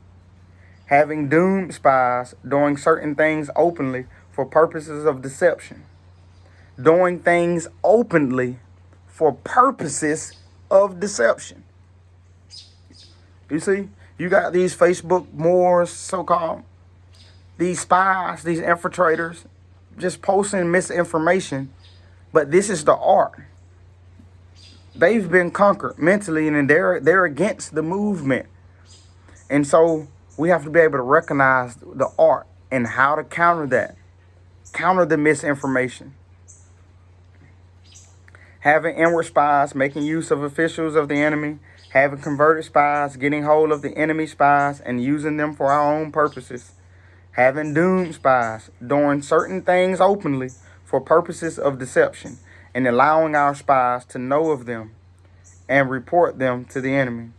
Having doomed spies, doing certain things openly for purposes of deception. Doing things openly for purposes of deception. You see, you got these Facebook Moors, so-called, these spies, these infiltrators, just posting misinformation. But this is the art. They've been conquered mentally, and they're against the movement. And so we have to be able to recognize the art and how to counter that. Counter the misinformation. Having inward spies, making use of officials of the enemy. Having converted spies, getting hold of the enemy spies and using them for our own purposes. Having doomed spies, doing certain things openly for purposes of deception and allowing our spies to know of them and report them to the enemy.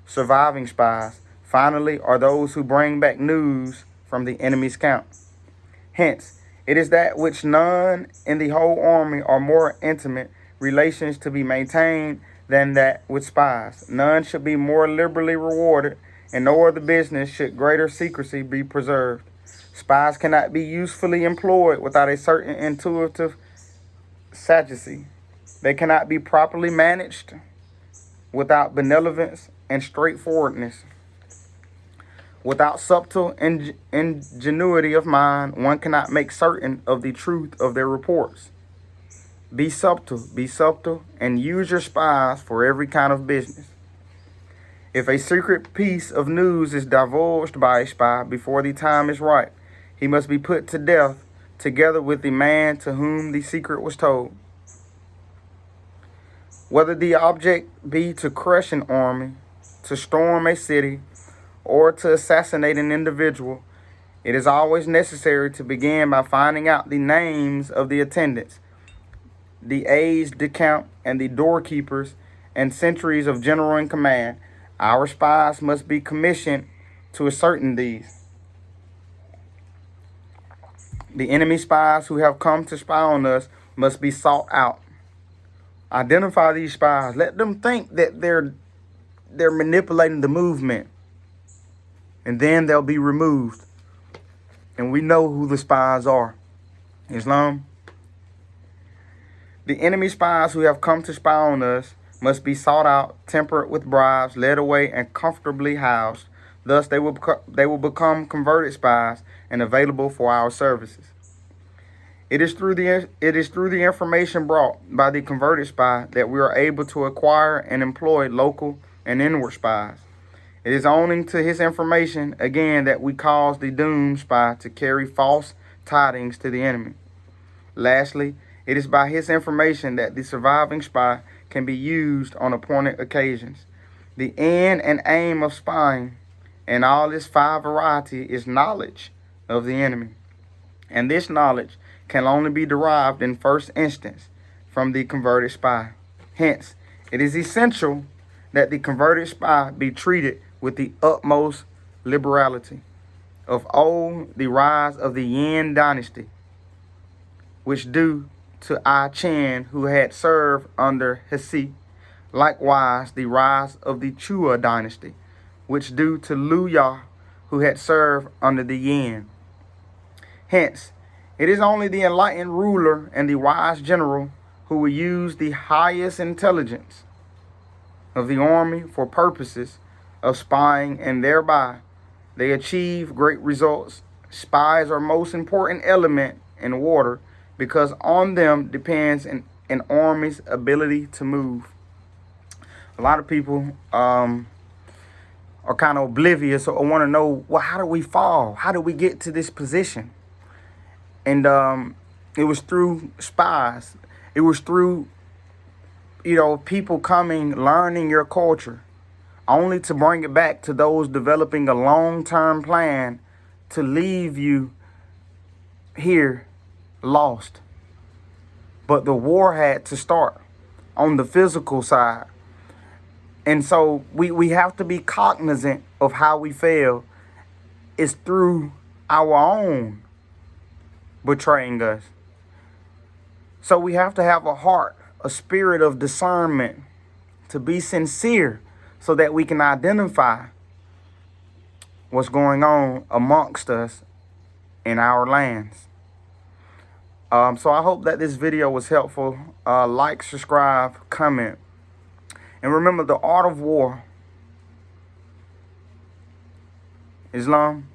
Surviving spies, finally, are those who bring back news from the enemy's camp. Hence, it is that which none in the whole army are more intimate relations to be maintained than that with spies. None should be more liberally rewarded, and no other business should greater secrecy be preserved. Spies cannot be usefully employed without a certain intuitive sagacity. They cannot be properly managed without benevolence and straightforwardness. Without subtle ingenuity of mind, one cannot make certain of the truth of their reports. Be subtle, and use your spies for every kind of business. If a secret piece of news is divulged by a spy before the time is right, he must be put to death together with the man to whom the secret was told. Whether the object be to crush an army, to storm a city, or to assassinate an individual, it is always necessary to begin by finding out the names of the attendants, the aides de camp, and the doorkeepers and sentries of general in command. Our spies must be commissioned to ascertain these. The enemy spies who have come to spy on us must be sought out. Identify these spies. Let them think that they're manipulating the movement. And then they'll be removed. And we know who the spies are. Islam. The enemy spies who have come to spy on us must be sought out, tempered with bribes, led away, and comfortably housed. Thus, they will become converted spies and available for our services. It is through the information brought by the converted spy that we are able to acquire and employ local and inward spies. It is owing to his information, again, that we cause the doomed spy to carry false tidings to the enemy. Lastly, it is by his information that the surviving spy can be used on appointed occasions. The end and aim of spying and all its 5 variety is knowledge of the enemy. And this knowledge can only be derived in first instance from the converted spy. Hence, it is essential that the converted spy be treated with the utmost liberality. Of old, the rise of the Yin dynasty, which due to I Chen, who had served under Hesi. Likewise, the rise of the Chua dynasty, which due to Lu Ya, who had served under the Yin. Hence, it is only the enlightened ruler and the wise general who will use the highest intelligence of the army for purposes of spying, and thereby they achieve great results. Spies are most important element in war because on them depends an army's ability to move. A lot of people are kind of oblivious or want to know, well, how do we fall? How do we get to this position? And it was through spies. It was through, people coming, learning your culture, only to bring it back to those developing a long-term plan to leave you here lost. But the war had to start on the physical side. And so we have to be cognizant of how we fail. It's through our own betraying us. So we have to have a heart, a spirit of discernment, to be sincere so that we can identify what's going on amongst us in our lands. So I hope that this video was helpful. Like, subscribe, comment. And remember, the art of war, Islam,